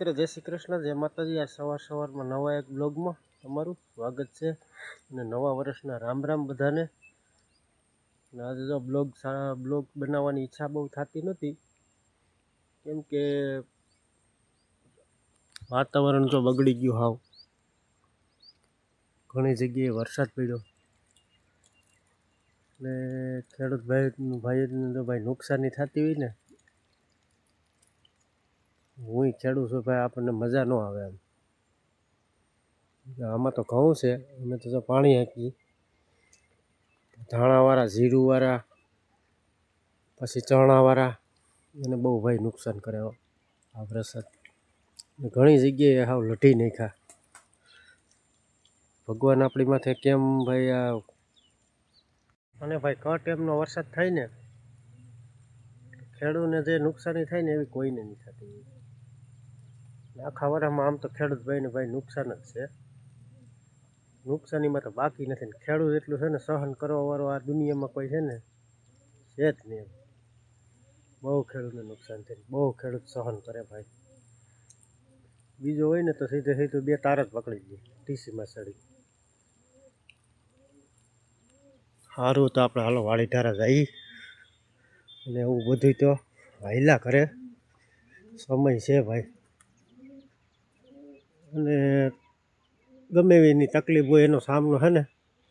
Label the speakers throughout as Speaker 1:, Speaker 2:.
Speaker 1: મિત્ર જય શ્રી કૃષ્ણ, જય માતાજી। આ સવારમાં નવા એક બ્લોગમાં તમારું સ્વાગત છે અને નવા વર્ષના રામ રામ બધાને। આજે તો બ્લોગ બનાવવાની ઈચ્છા બહુ થતી નહોતી, કેમ કે વાતાવરણ તો બગડી ગયું હાવ। ઘણી જગ્યાએ વરસાદ પડ્યો ને ખેડૂત ભાઈને તો ભાઈ નુકસાની થતી હોય ને। હું ખેડૂત છું ભાઈ, આપણને મજા ન આવે એમ। આમાં તો ઘઉં છે, અમે તો પાણી હાંકીએ, ધાણાવાળા, જીરુંવાળા, પછી ચણાવાળા, એને બહુ ભાઈ નુકસાન કરે આ વરસાદ। ઘણી જગ્યાએ હાવ લઢી નાખ્યા। ભગવાન આપણી માથે કેમ ભાઈ આ અને ભાઈ કટ એમનો વરસાદ થાય ને, ખેડૂતને જે નુકસાની થાય ને એવી કોઈને નહીં થતી। આખા વર્ષમાં આમ તો ખેડૂત ભાઈ નુકસાન જ છે, નુકસાનીમાં તો બાકી નથી। ખેડૂત એટલું છે ને સહન કરવાવાળો આ દુનિયામાં કોઈ છે ને છે જ નહીં। બહુ ખેડૂતને નુકસાન થાય, બહુ ખેડૂત સહન કરે ભાઈ। બીજો હોય ને તો સીધું બે તાર જ પકડી દે ટીસીમાં ચડી। સારું તો આપણે હાલો વાડી ધારા જઈ અને એવું બધું તો હાયલા કરે, સમય છે ભાઈ। અને ગમે એની તકલીફ હોય એનો સામનો છે ને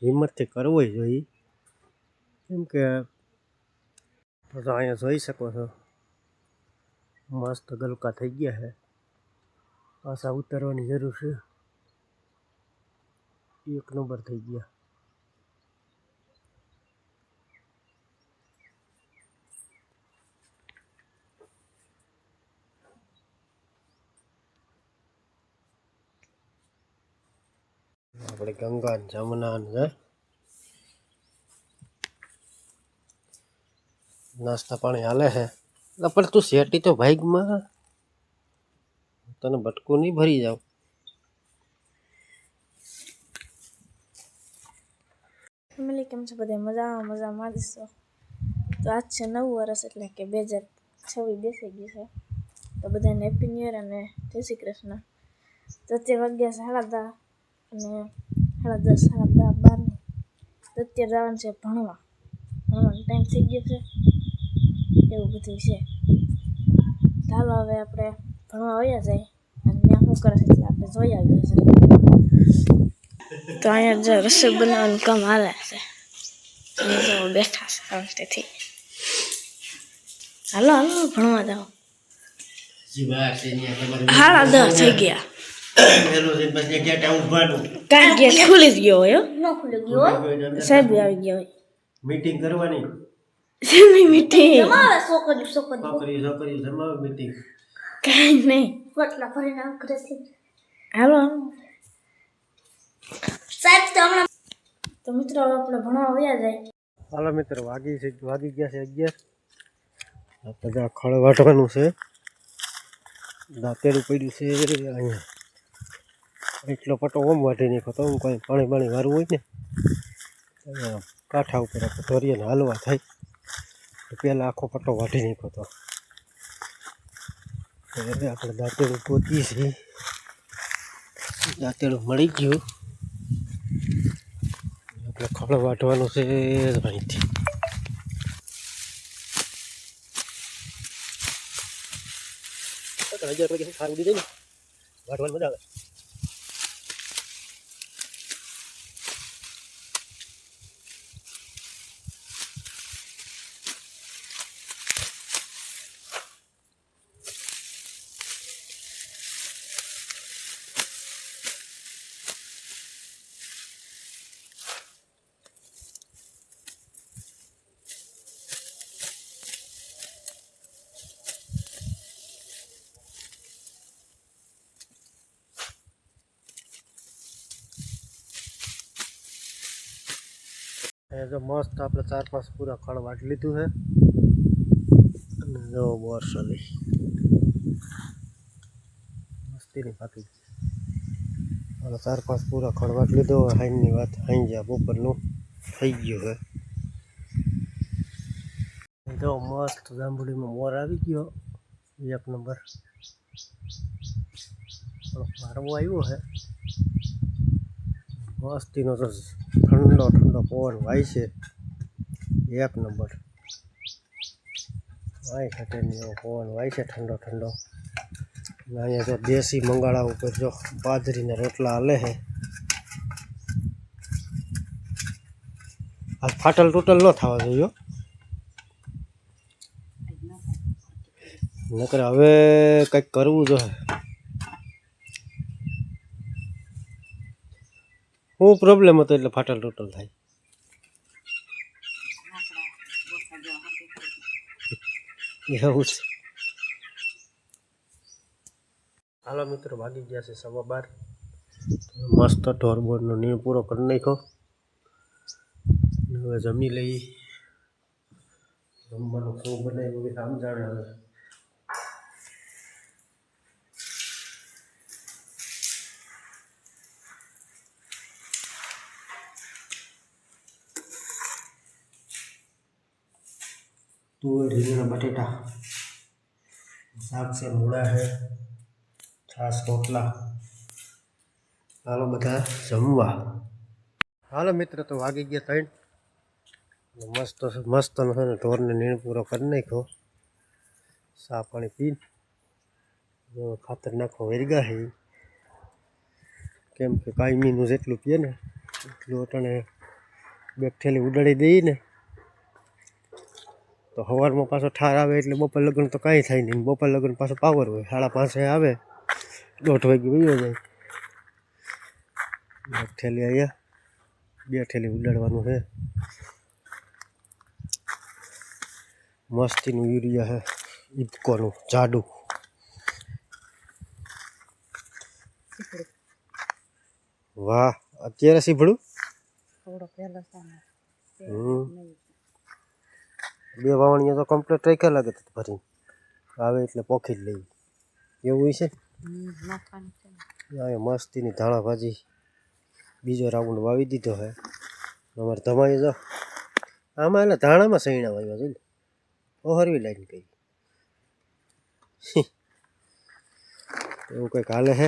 Speaker 1: હિંમતથી કરવો જોઈએ, કેમ કે તો અહીંયા જોઈ શકો છો મસ્ત ગલકા થઈ ગયા છે, પાછા ઉતારવાની જરૂર છે। એક નંબર થઈ ગયા। આપણે ગંગા જમુના ને નાસ્તા પાણી હાલે છે, પણ તું શેટી તો ભાઈમાં તને બટકું નહીં ભરી જાવ।
Speaker 2: ફેમિલી કેમ છે બધા? મજામાં જશો? તો આજ છે નવું વર્ષ, એટલે કે 2026 બેસી ગયું છે, તો બધાને હેપી ન્યુ યર અને જય શ્રી કૃષ્ણ। તો અત્યારે વાગ્યા 10:30 અને 10:30 તો અત્યારે જવાનું છે ભણવાનો ટાઈમ થઈ ગયો છે, એવું બધું છે। ચાલો હવે આપણે ભણવા વયા જાય અને ત્યાં શું કરે છે આપણે જોઈ આવીએ છીએ। તો અહીંયા જો રસોઈ બનાવવાનું કામ હાલે છે, બેઠા છે શાંતિથી। હાલો ભણવા જાઓ। 10:30 થઈ ગયા। કાંઈ ગેટ ખુલી જ ગયો હોય, સાહેબ આવી ગયા હોય,
Speaker 1: મીટિંગ કરવાની।
Speaker 2: શેની મીટિંગ?
Speaker 1: છોકરી જમાવે મીટિંગ,
Speaker 2: કાંઈ નહીં, પોટલા ભરીને ઘરેથી હાલો સાહેબ તો મિત્રો આપણે ભણવા વયા જાય।
Speaker 1: હાલો મિત્રો, વાગી ગયા છે 11। બધા ખળ વાટવાનું છે, દાંતેરું પડ્યું છે અહીંયા, એટલો પટો ઓમ વાટી નાખો તો કોઈ પાણી વારવું હોય ને અહીંયા કાંઠા ઉપર આપણે ધોરીને હાલવા થાય તો પહેલાં આખો પટ્ટો વાટી નાખો તો આપણે દાંતેરું ગોતીએ છીએ। દાંતેરું મળી ગયું, આપણે ખળ વાટવાનું છે અહીંથી। સારું દીધું ને વાટવાની મજા આવે। જો મસ્ત આપણે 4-5 પૂરા ખળ વાટી લીધું છે અને જો બોરસલી મસ્તીની પાકી ગઈ। 4-5 પૂરા ખળ વાટી લીધો, હાઈની વાત હાઈ ગયા બપોરનું થઈ ગયું છે। જો મસ્ત જાંબુડીમાં મોર આવી ગયો, 1 નંબર। મારવો આવ્યો છે મસ્તીનો તો ઠંડો ઠંડો પવન વાય છે એક નંબર વાય ખટેની એવો પવન વાય છે ઠંડો ઠંડો અને અહીંયા જો દેશી મંગાળા ઉપર જો બાજરીના રોટલા હાલે છે આ ફાટલ તૂટલ ન થવા જોઈએ નકર હવે કંઈક કરવું જોઈએ શું પ્રોબ્લેમ હતો એટલે ફાટલ તૂટલ થાય એવું છે હાલો મિત્રો ભાગી ગયા છે 12:15 મસ્ત ઢોરબોરનો નીણ પૂરો કરી નાખ્યો હવે જમી લઈ જમવાનું શું બનાવ્યું એ આમ જાણે હવે તુવેર રીંગણા બટેટા શાક છે મૂળા છે છાસ રોટલા હાલો બધા જમવા હાલો મિત્ર તો વાગી ગયા 3 મસ્ત મસ્તનો છે ને ઢોરને નીણ પૂરો કરી નાખ્યો ચા પાણી પી ખાતર નાખો વેરગા છે કેમ કે કાયમીનું જેટલું પીએ ને એટલું અટાણે બેઠેલી ઉડાડી દઈએ ને તો સવારમાં પાછો ઠાર આવે એટલે બપોર લગ્ન તો કાંઈ થાય નહીં બપોર લગ્ન પાછો પાવર હોય 5:30 આવે 1:30 વાગે વયો જાય ઠેલી અહીંયા 2 ઠેલી ઉડાડવાનું છે મસ્તીનું યુરિયા છે ઇફકોનું જાડું વાહ અત્યારે સીભડું બે વાવણીઓ તો કમ્પ્લીટ રાખ્યા લાગે તો ભરી આવે એટલે પોખી જ લઈ એવું છે અહીંયા મસ્તીની ધાણા ભાજી બીજો રાઉન્ડ વાવી દીધો છે અમારે ધમાઈ જો આમાં એટલે ધાણામાં સૈણા વાવ્યા છે ને ઓહરવી લાઈન કઈ એવું કંઈક હાલે છે